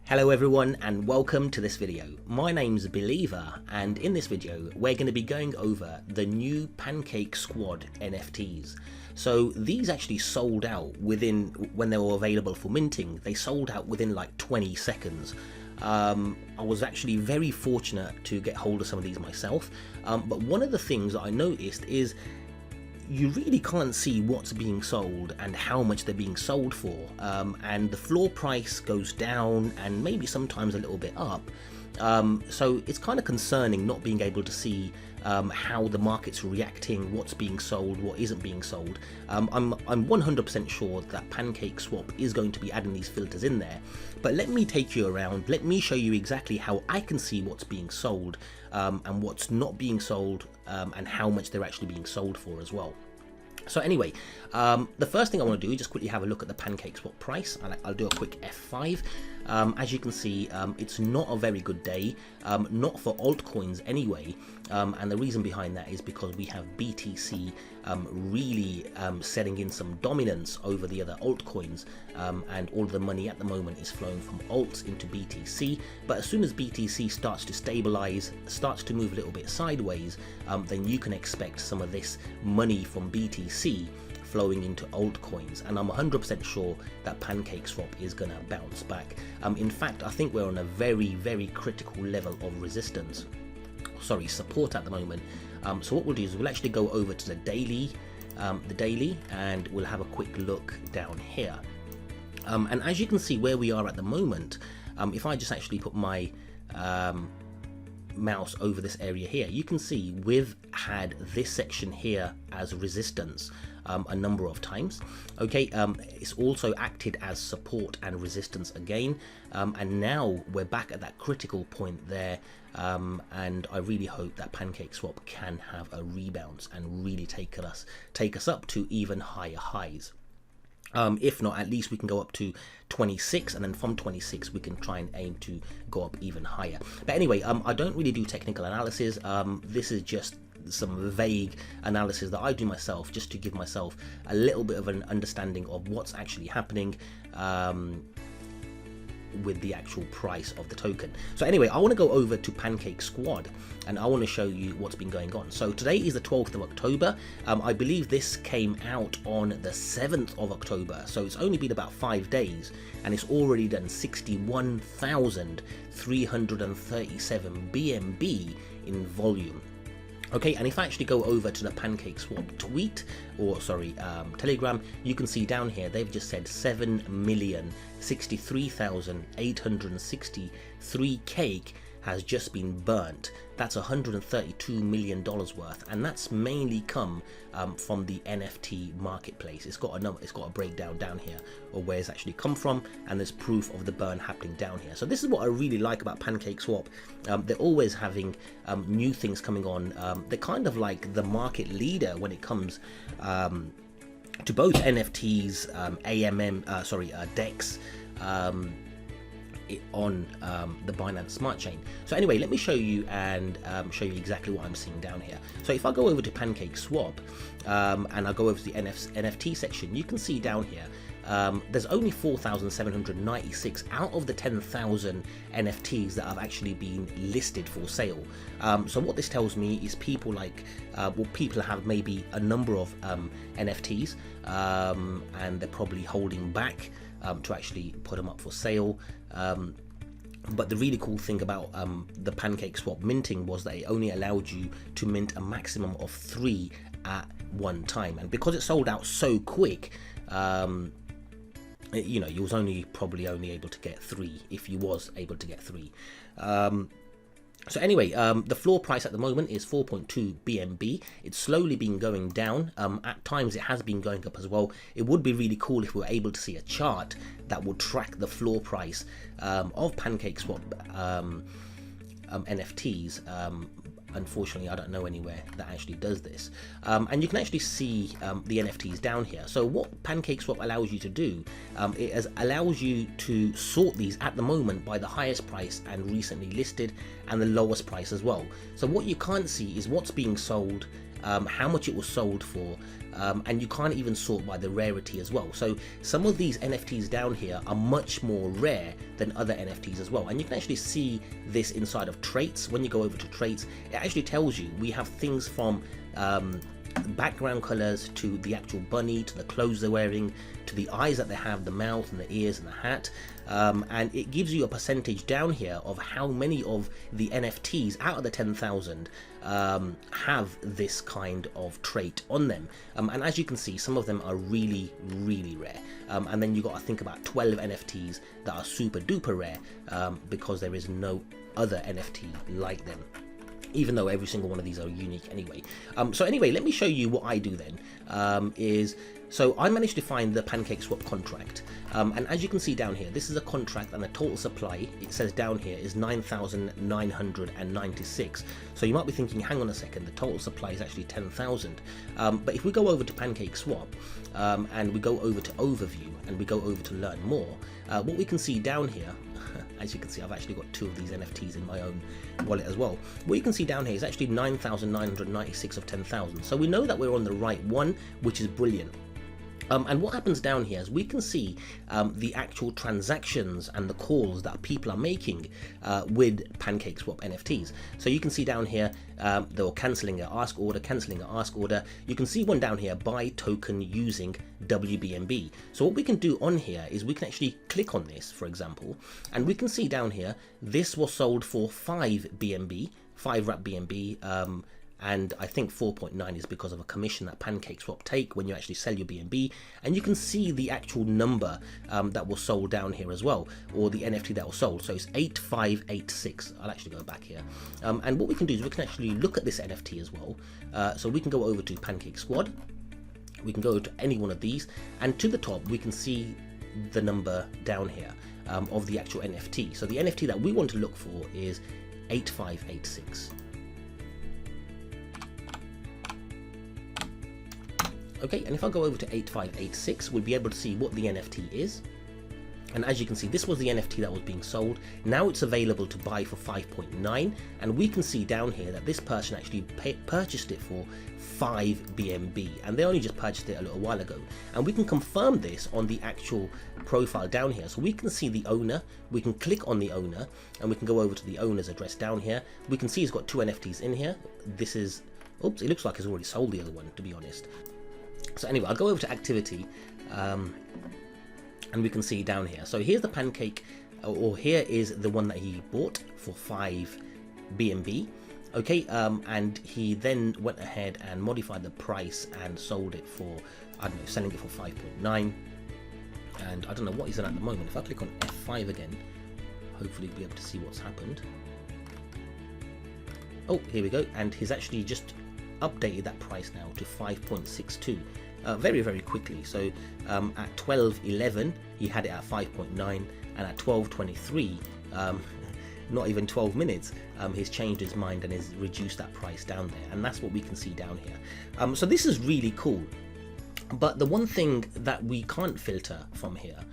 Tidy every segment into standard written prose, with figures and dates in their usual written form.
Hello everyone and welcome to this video. My name's Believer and in this video we're going to be going over the new Pancakeswap NFTs. So these actually sold out when they were available for minting, they sold out within like 20 seconds. I was actually very fortunate to get hold of some of these myself, but one of the things that I noticed is you really can't see what's being sold and how much they're being sold for, and the floor price goes down and maybe sometimes a little bit up, so it's kind of concerning not being able to see how the market's reacting, what's being sold, what isn't being sold. I'm 100% sure that Pancakeswap is going to be adding these filters in there, but let me take you around, let me show you exactly how I can see what's being sold and what's not being sold, and how much they're actually being sold for as well. So anyway, the first thing I want to do is just quickly have a look at the Pancakeswap price. I'll do a quick F5. As you can see, it's not a very good day, not for altcoins anyway, and the reason behind that is because we have BTC really setting in some dominance over the other altcoins, and all the money at the moment is flowing from alts into BTC. But as soon as BTC starts to stabilize, starts to move a little bit sideways, then you can expect some of this money from BTC flowing into altcoins, and I'm 100% sure that Pancakeswap is going to bounce back. In fact, I think we're on a very critical level of resistance, support at the moment. So what we'll do is we'll actually go over to the daily, and we'll have a quick look down here. And as you can see where we are at the moment, if I just actually put my mouse over this area here, you can see we've had this section here as resistance a number of times. Okay, it's also acted as support and resistance again, and now we're back at that critical point there, and I really hope that Pancakeswap can have a rebound and really take us up to even higher highs. If not, at least we can go up to 26, and then from 26 we can try and aim to go up even higher. But anyway, I don't really do technical analysis. This is just some vague analysis that I do myself, just to give myself a little bit of an understanding of what's actually happening with the actual price of the token. So anyway, I want to go over to Pancakeswap and I want to show you what's been going on. So today is the 12th of October. I believe this came out on the 7th of October, so it's only been about 5 days and it's already done 61,337 BNB in volume. Okay, and if I actually go over to the Pancakeswap tweet, or sorry, Telegram, you can see down here they've just said 7,063,863 cake has just been burnt. That's $132 million worth, and that's mainly come from the NFT marketplace. It's got a breakdown down here of where it's actually come from, and there's proof of the burn happening down here. So this is what I really like about Pancakeswap. They're always having new things coming on. They're kind of like the market leader when it comes to both NFTs, DEX, on the Binance Smart Chain. So anyway, let me show you and show you exactly what I'm seeing down here. So if I go over to Pancakeswap and I go over to the NFT section, you can see down here there's only 4,796 out of the 10,000 NFTs that have actually been listed for sale. So what this tells me is people people have maybe a number of NFTs, and they're probably holding back to actually put them up for sale. But the really cool thing about the Pancakeswap minting was that it only allowed you to mint a maximum of 3 at one time, and because it sold out so quick, you know, you was probably only able to get 3 if you was able to get 3. So anyway, the floor price at the moment is 4.2 BNB. It's slowly been going down. At times it has been going up as well. It would be really cool if we were able to see a chart that would track the floor price of Pancakeswap NFTs. Unfortunately, I don't know anywhere that actually does this. And you can actually see the NFTs down here. So what Pancakeswap allows you to do, it allows you to sort these at the moment by the highest price and recently listed, and the lowest price as well. So what you can't see is what's being sold how much it was sold for, and you can't even sort by the rarity as well. So some of these NFTs down here are much more rare than other NFTs as well, and you can actually see this inside of traits. When you go over to traits, it actually tells you we have things from background colors to the actual bunny, to the clothes they're wearing, to the eyes that they have, the mouth and the ears and the hat, and it gives you a percentage down here of how many of the NFTs out of the 10,000 have this kind of trait on them, and as you can see, some of them are really rare, and then you got to think about 12 NFTs that are super duper rare, because there is no other NFT like them, even though every single one of these are unique anyway. So anyway, let me show you what I do then. So I managed to find the Pancakeswap contract, and as you can see down here, this is a contract, and the total supply, it says down here, is 9,996. So you might be thinking, hang on a second, the total supply is actually 10,000. But if we go over to Pancakeswap, and we go over to overview, and we go over to learn more, what we can see down here, as you can see, I've actually got 2 of these NFTs in my own wallet as well. What you can see down here is actually 9,996 of 10,000. So we know that we're on the right one, which is brilliant. And what happens down here is we can see the actual transactions and the calls that people are making with Pancakeswap NFTs. So you can see down here, they're cancelling an ask order, cancelling an ask order. You can see one down here, buy token using WBNB. So what we can do on here is we can actually click on this, for example, and we can see down here, this was sold for 5 BNB, 5 wrap BNB, and I think 4.9 is because of a commission that Pancakeswap take when you actually sell your BNB, and you can see the actual number that was sold down here as well, or the NFT that was sold. So it's 8586. I'll actually go back here, and what we can do is we can actually look at this NFT as well. So we can go over to Pancakeswap, we can go to any one of these, and to the top we can see the number down here of the actual NFT. So the NFT that we want to look for is 8586. Okay, and if I go over to 8586, we'll be able to see what the NFT is. And as you can see, this was the NFT that was being sold. Now it's available to buy for 5.9, and we can see down here that this person actually purchased it for 5 BNB, and they only just purchased it a little while ago. And we can confirm this on the actual profile down here. So we can see the owner, we can click on the owner, and we can go over to the owner's address down here. We can see he's got 2 NFTs in here. This is, oops, it looks like he's already sold the other one, to be honest. So anyway, I'll go over to activity, and we can see down here. So here's the pancake, or here is the one that he bought for 5 BNB. Okay, and he then went ahead and modified the price and sold it for, I don't know, selling it for 5.9. And I don't know what he's in at the moment. If I click on F5 again, hopefully we'll be able to see what's happened. Oh, here we go. And he's actually just updated that price now to 5.62 very quickly. So at 12:11 he had it at 5.9, and at 12:23, not even 12 minutes, he's changed his mind and has reduced that price down there, and that's what we can see down here. So this is really cool, but the one thing that we can't filter from here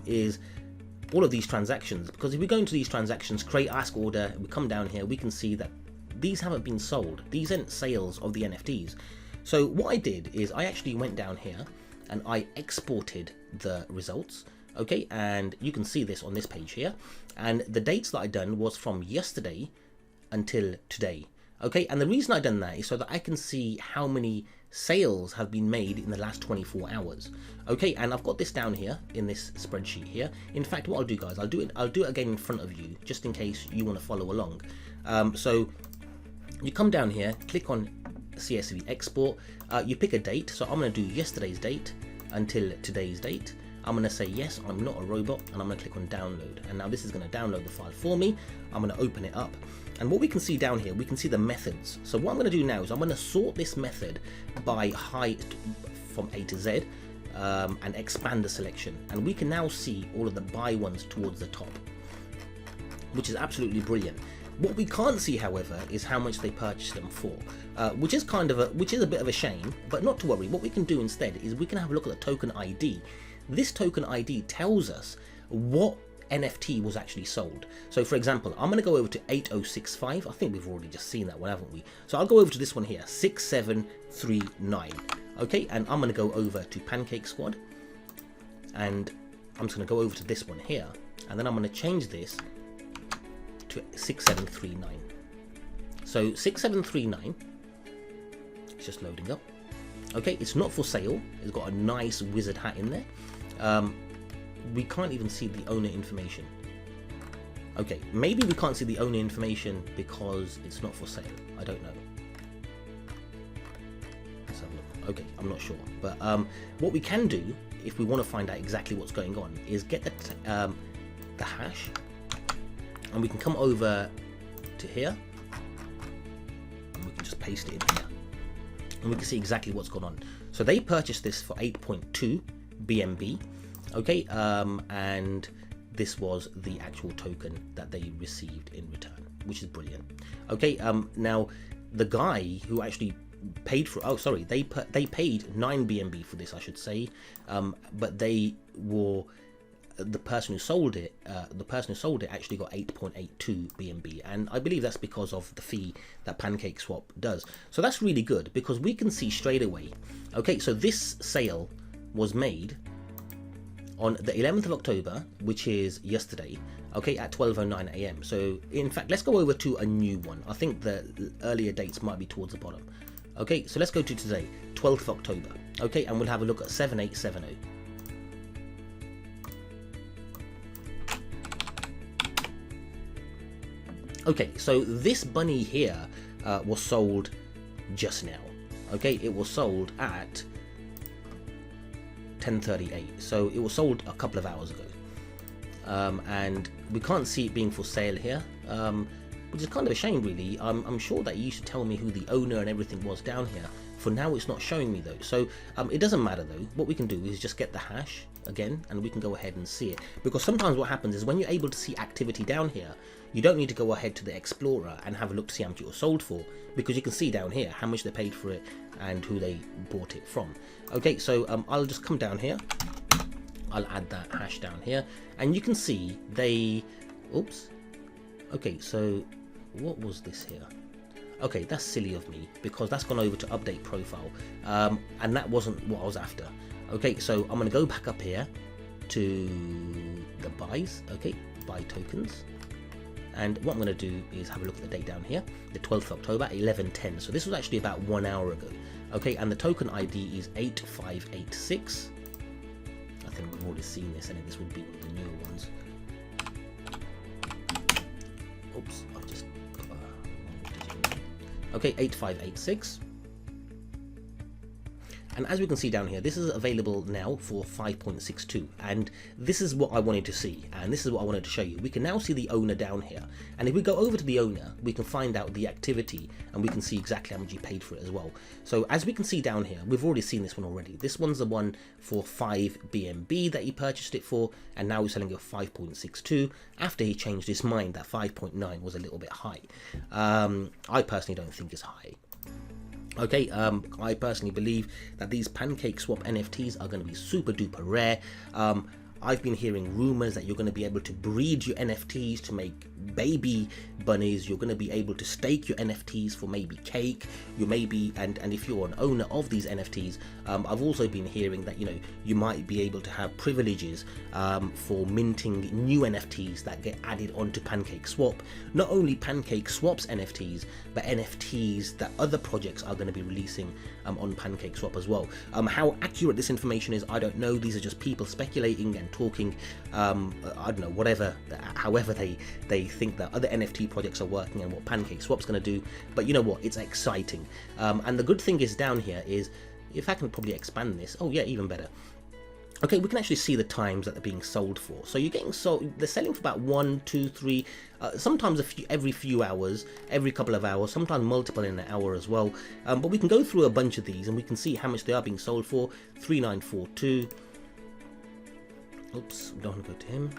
is all of these transactions, because if we go into these transactions, create ask order, we come down here, we can see that these haven't been sold. These aren't sales of the NFTs. So what I did is I actually went down here and I exported the results. Okay, and you can see this on this page here. And the dates that I done was from yesterday until today. Okay, and the reason I done that is so that I can see how many sales have been made in the last 24 hours. Okay, and I've got this down here in this spreadsheet here. In fact, what I'll do, guys, I'll do it again in front of you, just in case you want to follow along. So you come down here, click on CSV export, you pick a date. So I'm going to do yesterday's date until today's date. I'm going to say yes, I'm not a robot, and I'm going to click on download, and now this is going to download the file for me. I'm going to open it up, and what we can see down here, we can see the methods. So what I'm going to do now is I'm going to sort this method by height from A to Z, and expand the selection, and we can now see all of the buy ones towards the top, which is absolutely brilliant. What we can't see, however, is how much they purchased them for, which is a bit of a shame, but not to worry. What we can do instead is we can have a look at the token ID. This token ID tells us what NFT was actually sold. So for example, I'm going to go over to 8065. I think we've already just seen that one, haven't we? So I'll go over to this one here, 6739. Okay, and I'm going to go over to Pancakeswap, and I'm just going to go over to this one here, and then I'm going to change this to 6739. So 6739, it's just loading up. Okay, it's not for sale. It's got a nice wizard hat in there. We can't even see the owner information. Okay, maybe we can't see the owner information because it's not for sale. I don't know. Let's have a look. Okay, I'm not sure. But what we can do, if we want to find out exactly what's going on, is get the hash, and we can come over to here, and we can just paste it in here, and we can see exactly what's going on. So they purchased this for 8.2 BNB. Okay, and this was the actual token that they received in return, which is brilliant. Okay, now the guy who actually paid for, oh sorry, they paid 9 BNB for this, I should say, but they were, the person who sold it actually got 8.82 BNB, and I believe that's because of the fee that Pancakeswap does. So that's really good, because we can see straight away. Okay, so this sale was made on the 11th of October, which is yesterday, okay, at 12:09 AM. So in fact, let's go over to a new one. I think the earlier dates might be towards the bottom. Okay, so let's go to today, 12th of October, okay, and we'll have a look at 7870. Okay, so this bunny here was sold just now. Okay, it was sold at 10:38, so it was sold a couple of hours ago, and we can't see it being for sale here, which is kind of a shame really. I'm sure that you used to tell me who the owner and everything was down here. For now it's not showing me though, so it doesn't matter though. What we can do is just get the hash again, and we can go ahead and see it, because sometimes what happens is when you're able to see activity down here, you don't need to go ahead to the Explorer and have a look to see how much it was sold for, because you can see down here how much they paid for it and who they bought it from. Okay, so I'll just come down here, I'll add that hash down here, and you can see they, oops, okay, so what was this here? Okay, that's silly of me, because that's gone over to update profile, and that wasn't what I was after. Okay, so I'm going to go back up here to the buys, okay, buy tokens, and what I'm going to do is have a look at the date down here, the 12th of October, 11:10, so this was actually about 1 hour ago. Okay, and the token ID is 8586. I think we've already seen this, and this would be one of the newer ones. Oops, I've just okay, 8586. And as we can see down here, this is available now for 5.62, and this is what I wanted to see, and this is what I wanted to show you. We can now see the owner down here, and if we go over to the owner, we can find out the activity, and we can see exactly how much he paid for it as well. So as we can see down here, we've already seen this one already. This one's the one for 5 BNB that he purchased it for, and now he's selling it for 5.62 after he changed his mind that 5.9 was a little bit high. I personally don't think it's high. Okay, I personally believe that these Pancakeswap NFTs are going to be super duper rare. I've been hearing rumors that you're going to be able to breed your NFTs to make baby bunnies. You're going to be able to stake your NFTs for maybe cake. You maybe, and if you're an owner of these NFTs, I've also been hearing that, you know, you might be able to have privileges for minting new NFTs that get added onto Pancakeswap. Not only Pancakeswap's NFTs, but NFTs that other projects are going to be releasing on Pancakeswap as well. How accurate this information is, I don't know. These are just people speculating and talking, I don't know, whatever, however they think that other NFT projects are working and what Pancakeswap's going to do. But you know what, it's exciting. And the good thing is down here is, if I can probably expand this, oh yeah, even better. Okay, we can actually see the times that they're being sold for. So you're getting sold, they're selling for about 1, 2, 3, sometimes every few hours, every couple of hours, sometimes multiple in an hour as well. But we can go through a bunch of these and we can see how much they are being sold for. 3942. Oops, we don't want to go to him.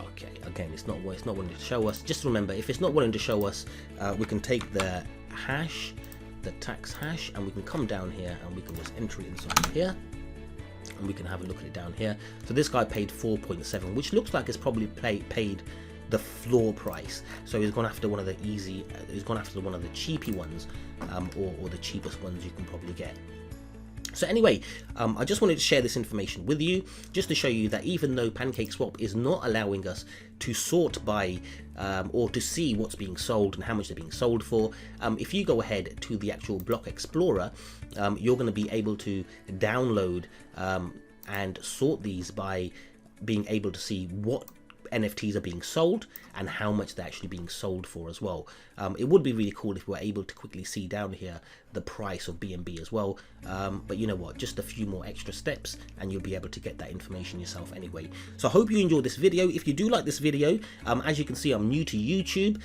Okay, again, it's not wanting to show us. Just remember, if it's not wanting to show us, we can take the hash, the tax hash, and we can come down here and we can just enter it inside here, and we can have a look at it down here. So this guy paid 4.7, which looks like it's probably paid the floor price. So he's gone after one of the he's gone after one of the cheapy ones, or the cheapest ones you can probably get. So anyway, I just wanted to share this information with you, just to show you that even though Pancakeswap is not allowing us to sort by or to see what's being sold and how much they're being sold for, if you go ahead to the actual block explorer, you're going to be able to download and sort these by being able to see what NFTs are being sold and how much they're actually being sold for as well. It would be really cool if we were able to quickly see down here the price of BNB as well, but you know what, just a few more extra steps and you'll be able to get that information yourself anyway. So I hope you enjoyed this video. If you do like this video, as you can see, I'm new to YouTube,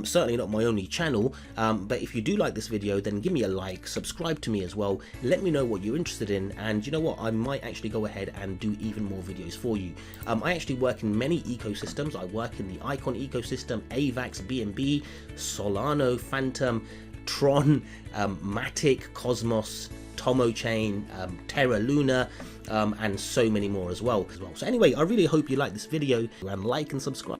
certainly not my only channel, but if you do like this video, then give me a like, subscribe to me as well, let me know what you're interested in, and you know what, I might actually go ahead and do even more videos for you. I actually work in many ecosystems. I work in the Icon ecosystem, AVAX, BNB, Solano, Phantom, Tron, Matic, Cosmos, Tomo Chain, Terra Luna, and so many more as well. So anyway, I really hope you like this video, and like and subscribe.